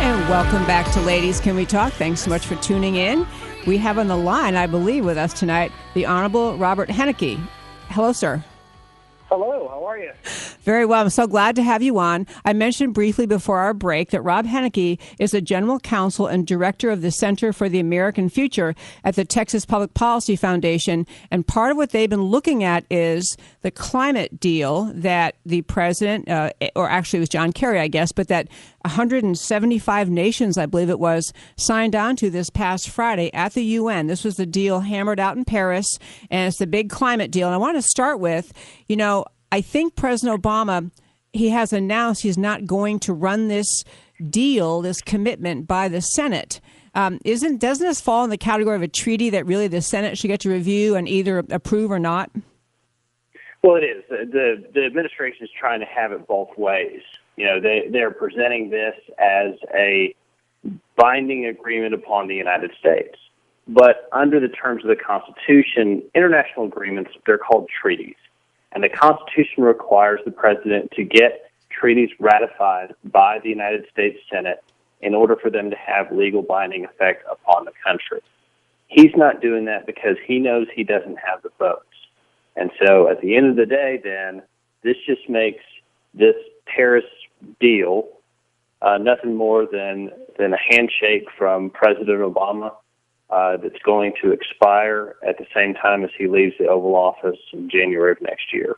And welcome back to Ladies Can We Talk. Thanks so much for tuning in. We have on the line, I believe, with us tonight, the Honorable Robert Henneke. Hello, sir. Hello, how are you? Very well. I'm so glad to have you on. I mentioned briefly before our break that Rob Henneke is the General Counsel and Director of the Center for the American Future at the Texas Public Policy Foundation. And part of what they've been looking at is the climate deal that the president, or actually it was John Kerry, I guess, but that 175 nations, I believe it was, signed on to this past Friday at the UN. This was the deal hammered out in Paris, and it's the big climate deal. And I want to start with, I think President Obama, he has announced he's not going to run this deal, this commitment by the Senate. Doesn't this fall in the category of a treaty that really the Senate should get to review and either approve or not? Well, it is. The administration is trying to have it both ways. They're presenting this as a binding agreement upon the United States. But under the terms of the Constitution, international agreements, they're called treaties. And the Constitution requires the president to get treaties ratified by the United States Senate in order for them to have legal binding effect upon the country. He's not doing that because he knows he doesn't have the votes. And so at the end of the day, then, this just makes this Paris deal nothing more than a handshake from President Obama that's going to expire at the same time as he leaves the Oval Office in January of next year.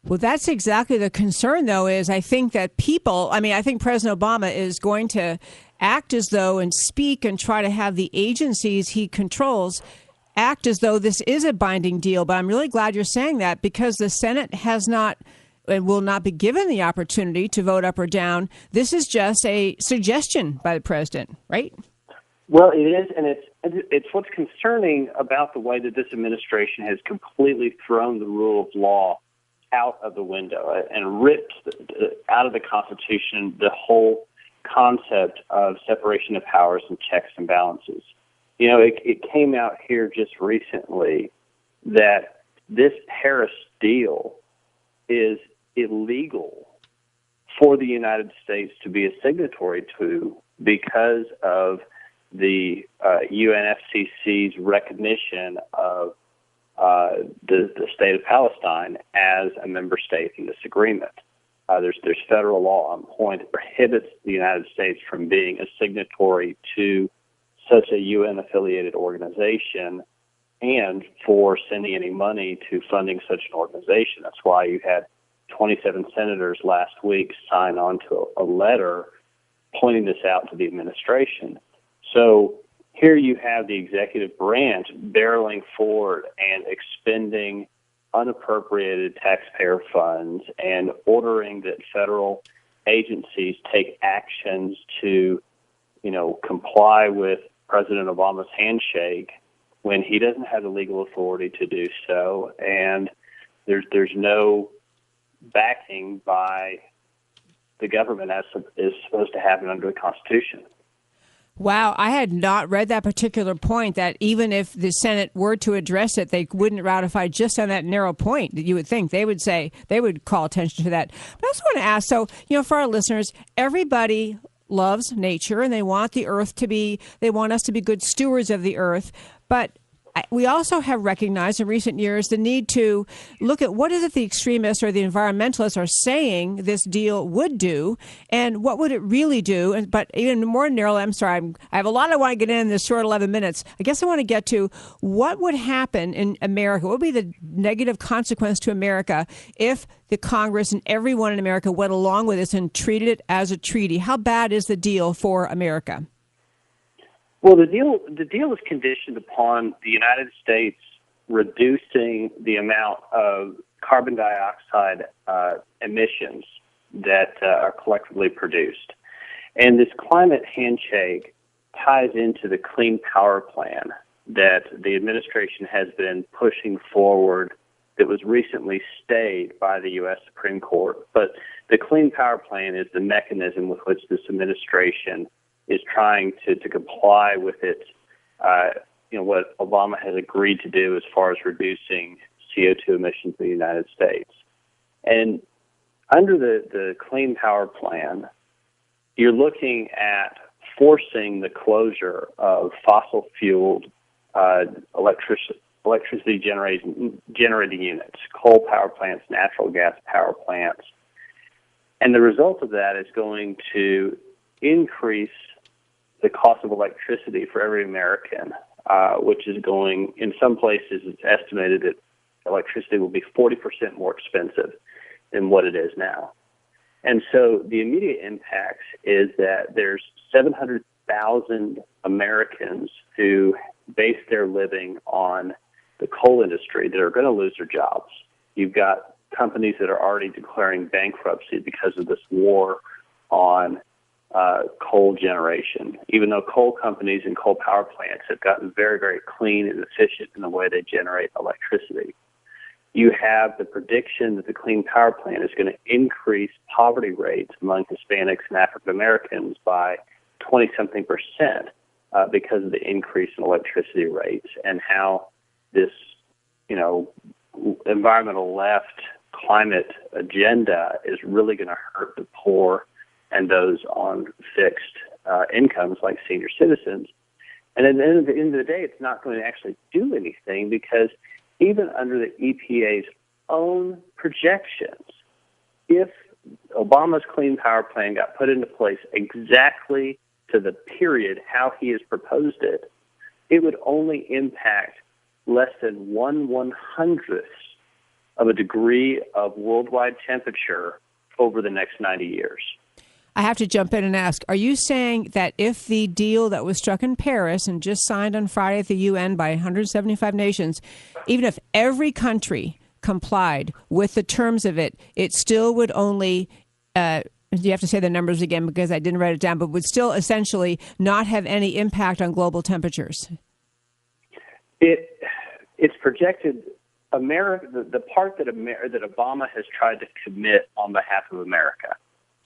Well, that's exactly the concern, though, is I think that I think President Obama is going to act as though and speak and try to have the agencies he controls act as though this is a binding deal. But I'm really glad you're saying that because the Senate has not and will not be given the opportunity to vote up or down. This is just a suggestion by the president, right? Well, it is, and it's what's concerning about the way that this administration has completely thrown the rule of law out of the window and ripped out of the Constitution the whole concept of separation of powers and checks and balances. It came out here just recently that this Paris deal is illegal for the United States to be a signatory to because of the UNFCCC's recognition of the state of Palestine as a member state in this agreement. There's federal law on point that prohibits the United States from being a signatory to such a UN-affiliated organization and for sending any money to funding such an organization. That's why you had 27 senators last week sign on to a letter pointing this out to the administration. So here you have the executive branch barreling forward and expending unappropriated taxpayer funds and ordering that federal agencies take actions to, comply with President Obama's handshake when he doesn't have the legal authority to do so, and there's no backing by the government as is supposed to happen under the Constitution. Wow, I had not read that particular point, that even if the Senate were to address it, they wouldn't ratify just on that narrow point that you would think. They would call attention to that. But I also want to ask, so, for our listeners, everybody loves nature and they want they want us to be good stewards of the earth. But we also have recognized in recent years the need to look at what is it the extremists or the environmentalists are saying this deal would do, and what would it really do. But even more narrowly, I have a lot I want to get in this short 11 minutes. I guess I want to get to what would happen in America. What would be the negative consequence to America if the Congress and everyone in America went along with this and treated it as a treaty? How bad is the deal for America? Well, the deal is conditioned upon the United States reducing the amount of carbon dioxide emissions that are collectively produced. And this climate handshake ties into the Clean Power Plan that the administration has been pushing forward that was recently stayed by the U.S. Supreme Court. But the Clean Power Plan is the mechanism with which this administration is trying to comply with its, what Obama has agreed to do as far as reducing CO2 emissions in the United States. And under the Clean Power Plan, you're looking at forcing the closure of fossil-fueled electricity generating units, coal power plants, natural gas power plants. And the result of that is going to increase the cost of electricity for every American, which is going, in some places, it's estimated that electricity will be 40% more expensive than what it is now. And so the immediate impacts is that there's 700,000 Americans who base their living on the coal industry that are going to lose their jobs. You've got companies that are already declaring bankruptcy because of this war on coal generation, even though coal companies and coal power plants have gotten very, very clean and efficient in the way they generate electricity. You have the prediction that the clean power plant is going to increase poverty rates among Hispanics and African Americans by 20-something% because of the increase in electricity rates, and how this, environmental left climate agenda is really going to hurt the poor and those on fixed incomes like senior citizens. And at the end of the day, it's not going to actually do anything, because even under the EPA's own projections, if Obama's Clean Power Plan got put into place exactly to the period how he has proposed it, it would only impact less than 1/100th of a degree of worldwide temperature over the next 90 years. I have to jump in and ask, are you saying that if the deal that was struck in Paris and just signed on Friday at the UN by 175 nations, even if every country complied with the terms of it, it still would only, you have to say the numbers again because I didn't write it down, but would still essentially not have any impact on global temperatures? It's projected, the part that Obama has tried to commit on behalf of America.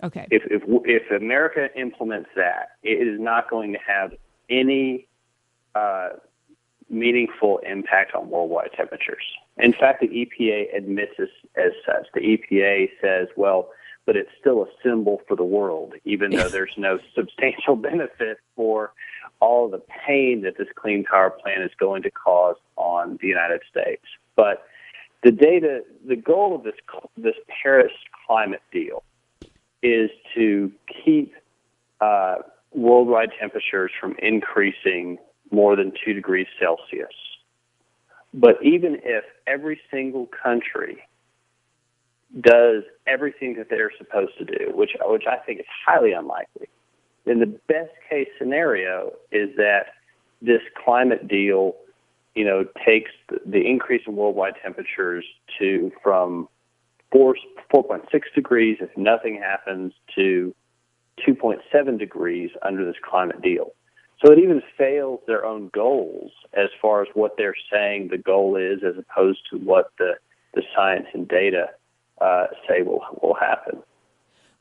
Okay. If America implements that, it is not going to have any meaningful impact on worldwide temperatures. In fact, the EPA admits this as such. The EPA says, well, but it's still a symbol for the world, even though there's no substantial benefit for all of the pain that this clean power plant is going to cause on the United States. But the goal of this Paris climate deal is to keep worldwide temperatures from increasing more than 2 degrees Celsius. But even if every single country does everything that they're supposed to do, which I think is highly unlikely, then the best case scenario is that this climate deal, takes the increase in worldwide temperatures from 4.6 degrees if nothing happens to 2.7 degrees under this climate deal. So it even fails their own goals as far as what they're saying the goal is, as opposed to what the science and data say will happen.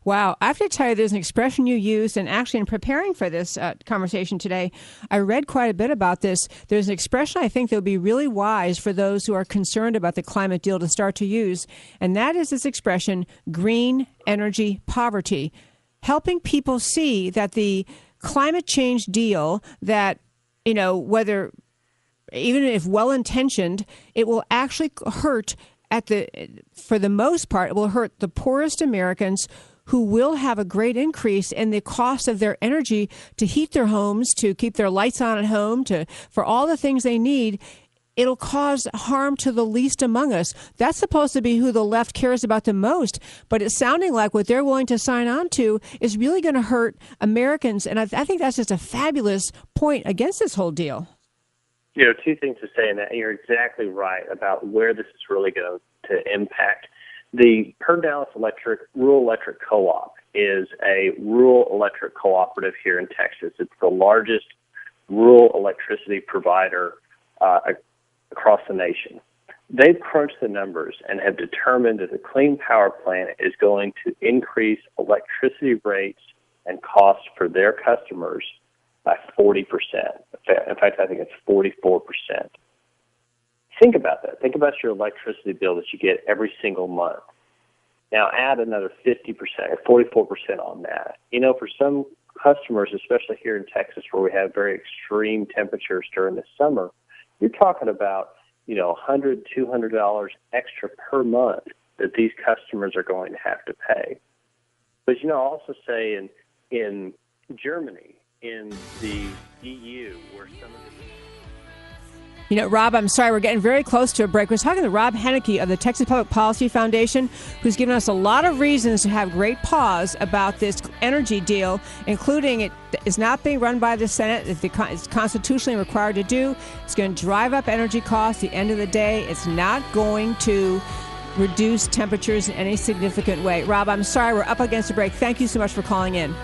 Wow. I have to tell you, there's an expression you used, and actually in preparing for this conversation today, I read quite a bit about this. There's an expression I think that would be really wise for those who are concerned about the climate deal to start to use, and that is this expression, green energy poverty, helping people see that the climate change deal that, whether, even if well-intentioned, it will actually hurt for the most part, it will hurt the poorest Americans, who will have a great increase in the cost of their energy to heat their homes, to keep their lights on at home, for all the things they need. It'll cause harm to the least among us. That's supposed to be who the left cares about the most, but it's sounding like what they're willing to sign on to is really going to hurt Americans, and I think that's just a fabulous point against this whole deal. Two things to say in that. You're exactly right about where this is really going to impact. The Per Dallas Rural Electric Co-op is a rural electric cooperative here in Texas. It's the largest rural electricity provider across the nation. They've crunched the numbers and have determined that the Clean Power Plant is going to increase electricity rates and costs for their customers by 40%. In fact, I think it's 44%. Think about that. Think about your electricity bill that you get every single month. Now add another 50% or 44% on that. For some customers, especially here in Texas where we have very extreme temperatures during the summer, you're talking about, $100, $200 extra per month that these customers are going to have to pay. But, I'll also say in Germany, in the EU, where some of the... Rob, I'm sorry, we're getting very close to a break. We're talking to Rob Henneke of the Texas Public Policy Foundation, who's given us a lot of reasons to have great pause about this energy deal, including it is not being run by the Senate. It's constitutionally required to do. It's going to drive up energy costs. At the end of the day, it's not going to reduce temperatures in any significant way. Rob, I'm sorry, we're up against a break. Thank you so much for calling in.